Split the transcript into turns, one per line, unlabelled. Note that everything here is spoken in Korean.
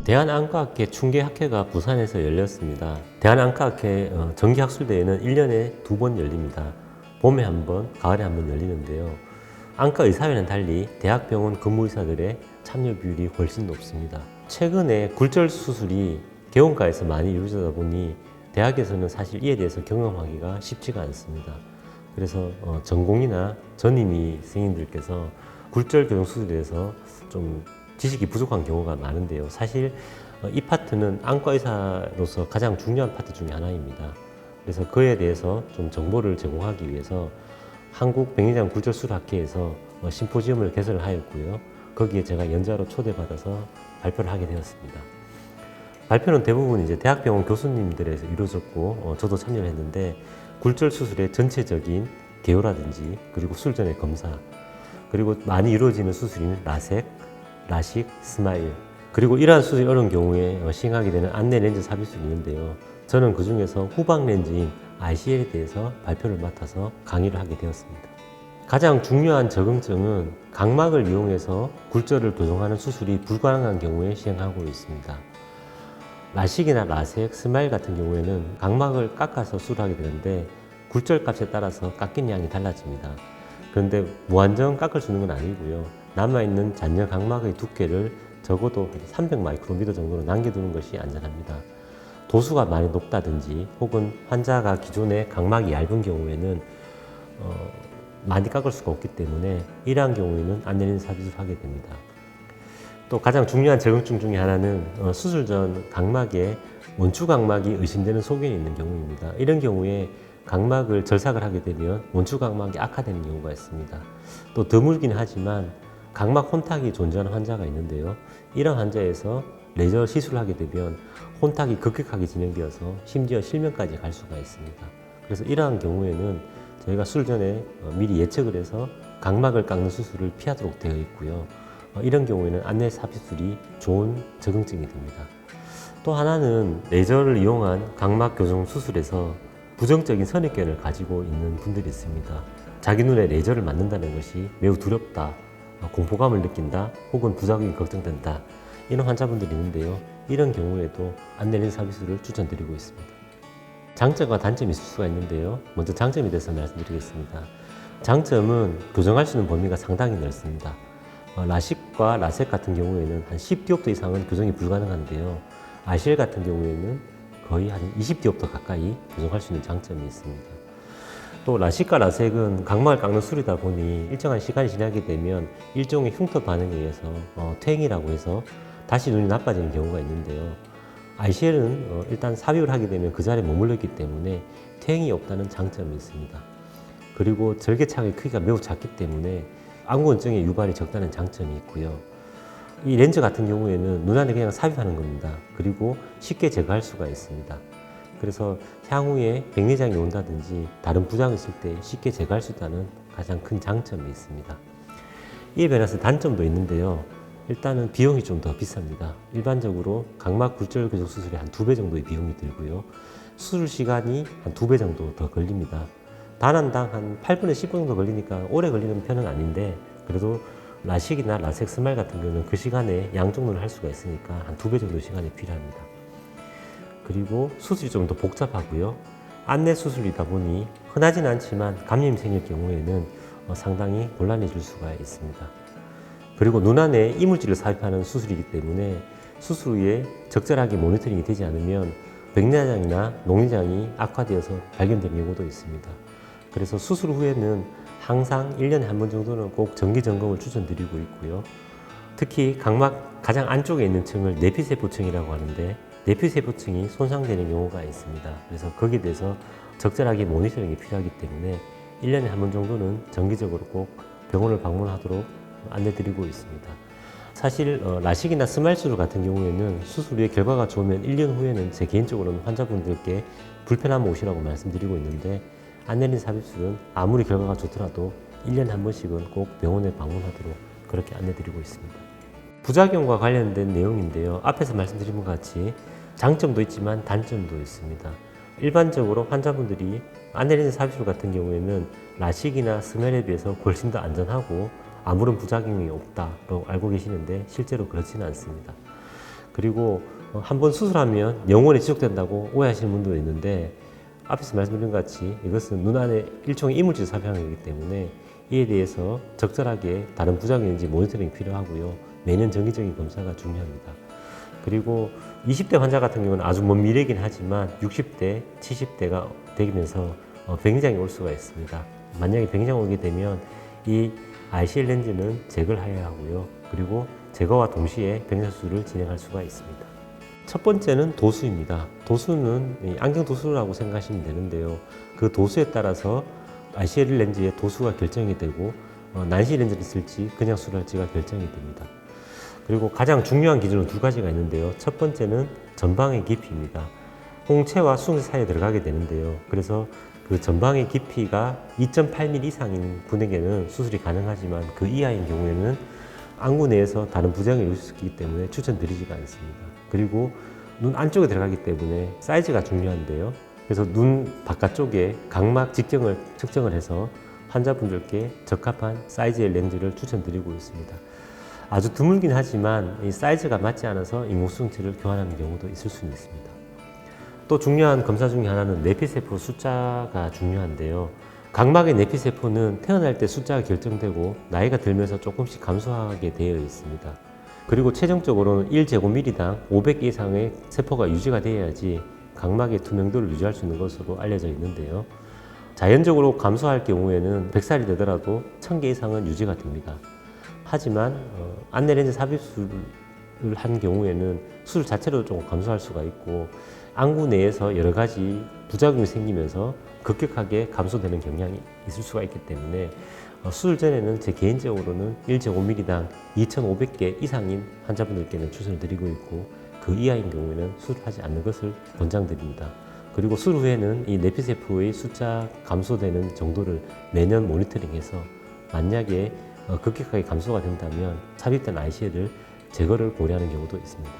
대한안과학회 충계학회가 부산에서 열렸습니다. 대한안과학회 정기학술대회는 1년에 2번 열립니다. 봄에 한 번, 가을에 한 번 열리는데요. 안과의사회는 달리 대학병원 근무의사들의 참여 비율이 훨씬 높습니다. 최근에 굴절 수술이 개원가에서 많이 이루어지다 보니 대학에서는 사실 이에 대해서 경험하기가 쉽지가 않습니다. 그래서 전공이나 전임의 선생님들께서 굴절 교정 수술에 대해서 좀 지식이 부족한 경우가 많은데요. 사실 이 파트는 안과 의사로서 가장 중요한 파트 중에 하나입니다. 그래서 그에 대해서 좀 정보를 제공하기 위해서 한국백내장 굴절술학회에서 심포지엄을 개설하였고요. 거기에 제가 연자로 초대받아서 발표를 하게 되었습니다. 발표는 대부분 이제 대학병원 교수님들에서 이루어졌고 저도 참여를 했는데 굴절 수술의 전체적인 개요라든지 그리고 수술 전의 검사 그리고 많이 이루어지는 수술인 라섹, 라식, 스마일 그리고 이러한 수술이 어려운 경우에 시행하게 되는 안내 렌즈 삽입술이 있는데요. 저는 그 중에서 후방 렌즈인 ICL에 대해서 발표를 맡아서 강의를 하게 되었습니다. 가장 중요한 적응증은 각막을 이용해서 굴절을 교정하는 수술이 불가능한 경우에 시행하고 있습니다. 라식이나 라섹, 스마일 같은 경우에는 각막을 깎아서 수술하게 되는데 굴절 값에 따라서 깎인 양이 달라집니다. 그런데 무한정 깎을 수 있는 건 아니고요. 남아있는 잔여 각막의 두께를 적어도 300마이크로미터 정도로 남겨두는 것이 안전합니다. 도수가 많이 높다든지 혹은 환자가 기존에 각막이 얇은 경우에는 많이 깎을 수가 없기 때문에 이러한 경우에는 안내렌즈 삽입을 하게 됩니다. 또 가장 중요한 적응증 중에 하나는 수술 전 각막에 원추 각막이 의심되는 소견이 있는 경우입니다. 이런 경우에 각막을 절삭을 하게 되면 원추 각막이 악화되는 경우가 있습니다. 또 드물긴 하지만 각막 혼탁이 존재하는 환자가 있는데요. 이런 환자에서 레이저 시술을 하게 되면 혼탁이 급격하게 진행되어서 심지어 실명까지 갈 수가 있습니다. 그래서 이러한 경우에는 저희가 수술 전에 미리 예측을 해서 각막을 깎는 수술을 피하도록 되어 있고요. 이런 경우에는 안내 삽입술이 좋은 적응증이 됩니다. 또 하나는 레이저를 이용한 각막 교정 수술에서 부정적인 선입견을 가지고 있는 분들이 있습니다. 자기 눈에 레이저를 맞는다는 것이 매우 두렵다, 공포감을 느낀다, 혹은 부작용이 걱정된다 이런 환자분들이 있는데요. 이런 경우에도 안내렌즈 삽입술을 추천드리고 있습니다. 장점과 단점이 있을 수가 있는데요. 먼저 장점에 대해서 말씀드리겠습니다. 장점은 교정할 수 있는 범위가 상당히 넓습니다. 라식과 라섹 같은 경우에는 한 10디옵터 이상은 교정이 불가능한데요. ICL 같은 경우에는 거의 한 20디옵터 가까이 교정할 수 있는 장점이 있습니다. 또 라식과 라섹은 각막을 깎는 수술이다 보니 일정한 시간이 지나게 되면 일종의 흉터 반응에 의해서 퇴행이라고 해서 다시 눈이 나빠지는 경우가 있는데요. ICL은 일단 삽입을 하게 되면 그 자리에 머물렀기 때문에 퇴행이 없다는 장점이 있습니다. 그리고 절개창의 크기가 매우 작기 때문에 안구건증의 유발이 적다는 장점이 있고요. 이 렌즈 같은 경우에는 눈 안에 그냥 삽입하는 겁니다. 그리고 쉽게 제거할 수가 있습니다. 그래서 향후에 백내장이 온다든지 다른 부작용이 있을 때 쉽게 제거할 수 있다는 가장 큰 장점이 있습니다. 이에 반해서 단점도 있는데요. 일단은 비용이 좀 더 비쌉니다. 일반적으로 각막 굴절 교정 수술이 한 2배 정도의 비용이 들고요. 수술 시간이 한 2배 정도 더 걸립니다. 단안당 한 8분에서 10분 정도 걸리니까 오래 걸리는 편은 아닌데 그래도 라식이나 라섹 스마일 같은 경우는 그 시간에 양쪽 눈을 할 수가 있으니까 한 2배 정도 시간이 필요합니다. 그리고 수술이 좀 더 복잡하고요. 안내 수술이다 보니 흔하진 않지만 감염이 생길 경우에는 상당히 곤란해질 수가 있습니다. 그리고 눈 안에 이물질을 삽입하는 수술이기 때문에 수술 후에 적절하게 모니터링이 되지 않으면 백내장이나 녹내장이 악화되어서 발견되는 경우도 있습니다. 그래서 수술 후에는 항상 1년에 한 번 정도는 꼭 정기 점검을 추천드리고 있고요. 특히 각막 가장 안쪽에 있는 층을 내피세포층이라고 하는데 내피세포층이 손상되는 경우가 있습니다. 그래서 거기에 대해서 적절하게 모니터링이 필요하기 때문에 1년에 한 번 정도는 정기적으로 꼭 병원을 방문하도록 안내드리고 있습니다. 사실 라식이나 스마일 수술 같은 경우에는 수술 후에 결과가 좋으면 1년 후에는 제 개인적으로는 환자분들께 불편함 오시라고 말씀드리고 있는데 안내렌즈 삽입술은 아무리 결과가 좋더라도 1년에 한 번씩은 꼭 병원에 방문하도록 그렇게 안내드리고 있습니다. 부작용과 관련된 내용인데요. 앞에서 말씀드린 것 같이 장점도 있지만 단점도 있습니다. 일반적으로 환자분들이 안내렌즈 삽입술 같은 경우에는 라식이나 스마일에 비해서 훨씬 더 안전하고 아무런 부작용이 없다고 알고 계시는데 실제로 그렇지는 않습니다. 그리고 한번 수술하면 영원히 지속된다고 오해하시는 분도 있는데 앞에서 말씀드린 것 같이 이것은 눈 안에 일종의 이물질 삽입이기 때문에 이에 대해서 적절하게 다른 부작용인지 모니터링이 필요하고요. 매년 정기적인 검사가 중요합니다. 그리고 20대 환자 같은 경우는 아주 먼 미래이긴 하지만 60대, 70대가 되면서 병장이 올 수가 있습니다. 만약에 병장이 오게 되면 이 ICL 렌즈는 제거를 해야 하고요. 그리고 제거와 동시에 병자 수술을 진행할 수가 있습니다. 첫 번째는 도수입니다. 도수는 안경 도수라고 생각하시면 되는데요. 그 도수에 따라서 ICL 렌즈의 도수가 결정이 되고 난시 렌즈를 쓸지 그냥 수술할지가 결정이 됩니다. 그리고 가장 중요한 기준은 두 가지가 있는데요. 첫 번째는 전방의 깊이입니다. 홍채와 수ung체 사이에 들어가게 되는데요. 그래서 그 전방의 깊이가 2.8mm 이상인 분에게는 수술이 가능하지만 그 이하인 경우에는 안구 내에서 다른 부작용이 있을 수 있기 때문에 추천드리지가 않습니다. 그리고 눈 안쪽에 들어가기 때문에 사이즈가 중요한데요. 그래서 눈 바깥쪽에 각막 직경을 측정을 해서 환자분들께 적합한 사이즈의 렌즈를 추천드리고 있습니다. 아주 드물긴 하지만 이 사이즈가 맞지 않아서 인공수정체를 교환하는 경우도 있을 수는 있습니다. 또 중요한 검사 중에 하나는 내피세포 숫자가 중요한데요. 각막의 내피세포는 태어날 때 숫자가 결정되고 나이가 들면서 조금씩 감소하게 되어 있습니다. 그리고 최종적으로는 1제곱미리당 500개 이상의 세포가 유지가 되어야지 각막의 투명도를 유지할 수 있는 것으로 알려져 있는데요. 자연적으로 감소할 경우에는 100살이 되더라도 1000개 이상은 유지가 됩니다. 하지만 안내렌즈 삽입술을 한 경우에는 수술 자체로 조금 감소할 수가 있고 안구 내에서 여러 가지 부작용이 생기면서 급격하게 감소되는 경향이 있을 수가 있기 때문에 수술 전에는 제 개인적으로는 1제곱미리당 2,500개 이상인 환자분들께는 추천을 드리고 있고 그 이하인 경우에는 수술하지 않는 것을 권장드립니다. 그리고 수술 후에는 이 내피세포의 숫자 감소되는 정도를 매년 모니터링해서 만약에 급격하게 감소가 된다면 삽입된 ICL을 제거를 고려하는 경우도 있습니다.